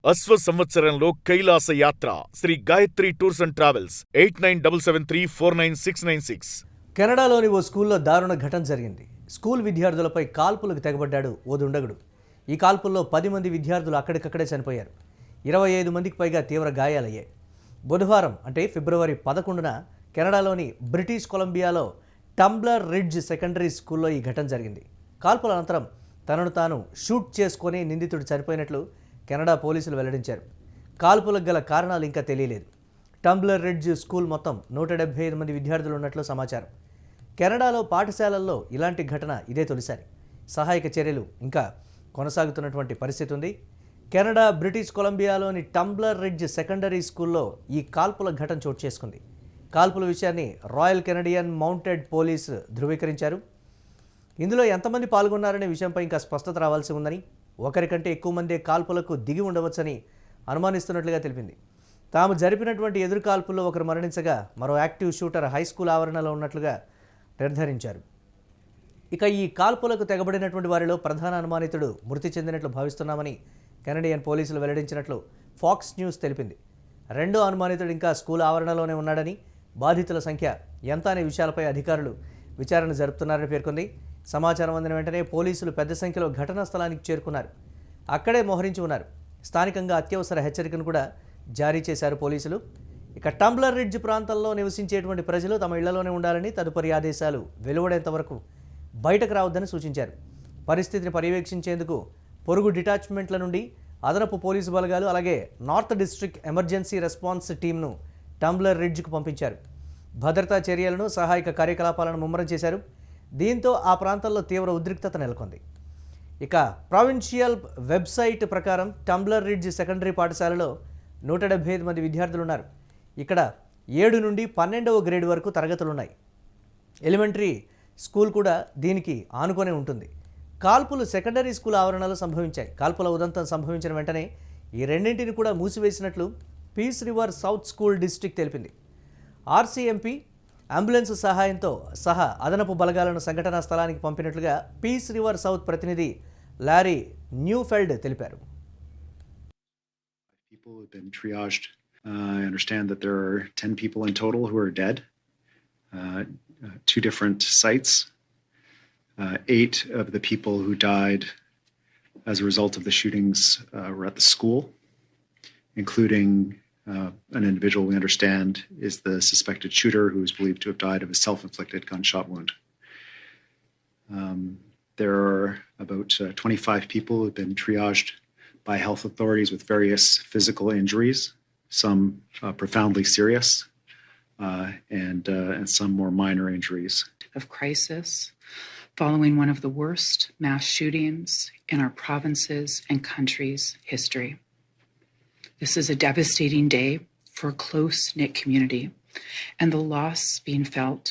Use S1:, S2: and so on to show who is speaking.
S1: అశ్వ సంవత్సరంలో కైలాస యాత్ర Sri Gayatri tours and travels 8977349696.
S2: కెనడాలోని ఓ స్కూల్లో దారుణ ఘటన జరిగింది. స్కూల్ విద్యార్థులపై కాల్పులకు తెగబడ్డాడు ఓ దుండగుడు. ఈ కాల్పుల్లో 10 మంది విద్యార్థులు అక్కడికక్కడే చనిపోయారు. 25 మందికి పైగా తీవ్ర గాయాలయ్యాయి. బుధవారం అంటే ఫిబ్రవరి 11న కెనడాలోని బ్రిటిష్ కొలంబియాలో టంబ్లర్ రిడ్జ్ సెకండరీ స్కూల్లో ఈ ఘటన జరిగింది. కాల్పుల అనంతరం తనను తాను షూట్ చేసుకుని నిందితుడు చనిపోయినట్లు కెనడా పోలీసులు వెల్లడించారు. కాల్పులకు గల కారణాలు ఇంకా తెలియలేదు. టంబ్లర్ రిడ్జ్ స్కూల్ మొత్తం 175 మంది విద్యార్థులు ఉన్నట్లు సమాచారం. కెనడాలో పాఠశాలల్లో ఇలాంటి ఘటన ఇదే తొలిసారి. సహాయక చర్యలు ఇంకా కొనసాగుతున్నటువంటి పరిస్థితి ఉంది. కెనడా బ్రిటిష్ కొలంబియాలోని టంబ్లర్ రిడ్జ్ సెకండరీ స్కూల్లో ఈ కాల్పుల ఘటన చోటు చేసుకుంది. కాల్పుల విషయాన్ని రాయల్ కెనడియన్ మౌంటెడ్ పోలీసు ధృవీకరించారు. ఇందులో ఎంతమంది పాల్గొన్నారనే విషయంపై ఇంకా స్పష్టత రావాల్సి ఉందని, ఒకరికంటే ఎక్కువ మందే కాల్పులకు దిగి ఉండవచ్చని అనుమానిస్తున్నట్లుగా తెలిపింది. తాము జరిపినటువంటి ఎదురు కాల్పుల్లో ఒకరు మరణించగా మరో యాక్టివ్ షూటర్ హై స్కూల్ ఆవరణలో ఉన్నట్లుగా నిర్ధారించారు. ఇక ఈ కాల్పులకు తెగబడినటువంటి వారిలో ప్రధాన అనుమానితుడు మృతి చెందినట్లు భావిస్తున్నామని కెనడియన్ పోలీసులు వెల్లడించినట్లు ఫాక్స్ న్యూస్ తెలిపింది. రెండో అనుమానితుడు ఇంకా స్కూల్ ఆవరణలోనే ఉన్నాడని, బాధితుల సంఖ్య ఎంత అనే విషయాలపై అధికారులు విచారణ జరుపుతున్నారని పేర్కొంది. సమాచారం అందిన వెంటనే పోలీసులు పెద్ద సంఖ్యలో ఘటనా స్థలానికి చేరుకున్నారు. అక్కడే మోహరించి ఉన్నారు. స్థానికంగా అత్యవసర హెచ్చరికను కూడా జారీ చేశారు పోలీసులు. ఇక టంబ్లర్ రిడ్జ్ ప్రాంతంలో నివసించేటువంటి ప్రజలు తమ ఇళ్లలోనే ఉండాలని, తదుపరి ఆదేశాలు వెలువడేంత వరకు బయటకు రావద్దని సూచించారు. పరిస్థితిని పర్యవేక్షించేందుకు పొరుగు డిటాచ్మెంట్ల నుండి అదనపు పోలీసు బలగాలు, అలాగే నార్త్ డిస్ట్రిక్ట్ ఎమర్జెన్సీ రెస్పాన్స్ టీంను టంబ్లర్ రిడ్జ్కు పంపించారు. భద్రతా చర్యలను, సహాయక కార్యకలాపాలను ముమ్మరం చేశారు. దీంతో ఆ ప్రాంతంలో తీవ్ర ఉద్రిక్తత నెలకొంది. ఇక ప్రావిన్షియల్ వెబ్సైట్ ప్రకారం టంబ్లర్ రిడ్జ్ సెకండరీ పాఠశాలలో 175 మంది విద్యార్థులు ఉన్నారు. ఇక్కడ 7 నుండి 12వ గ్రేడ్ వరకు తరగతులున్నాయి. ఎలిమెంటరీ స్కూల్ కూడా దీనికి ఆనుకొనే ఉంటుంది. కాల్పులు సెకండరీ స్కూల్ ఆవరణలో సంభవించాయి. కాల్పుల ఉదంతం సంభవించిన వెంటనే ఈ రెండింటిని కూడా మూసివేసినట్లు Peace River South school district తెలిపింది. ఆర్సీఎంపీ అంబులెన్స్ సహాయంతో సహా అదనపు బలగాలను సంఘటనా స్థలానికి పంపినట్లుగా పీస్ రివర్ సౌత్ ప్రతినిధి లారీ న్యూఫెల్డ్ తెలిపారు.
S3: People have been triaged. I understand that there are 10 people in total who are dead. Two different sites. 8 of the people who died as a result of the shootings were at the school, including an individual we understand is the suspected shooter, who is believed to have died of a self-inflicted gunshot wound. There are about 25 people who have been triaged by health authorities with various physical injuries, some profoundly serious, and some more minor injuries.
S4: Of crisis following one of the worst mass shootings in our province's and country's history. This is a devastating day for a close-knit community, and the loss being felt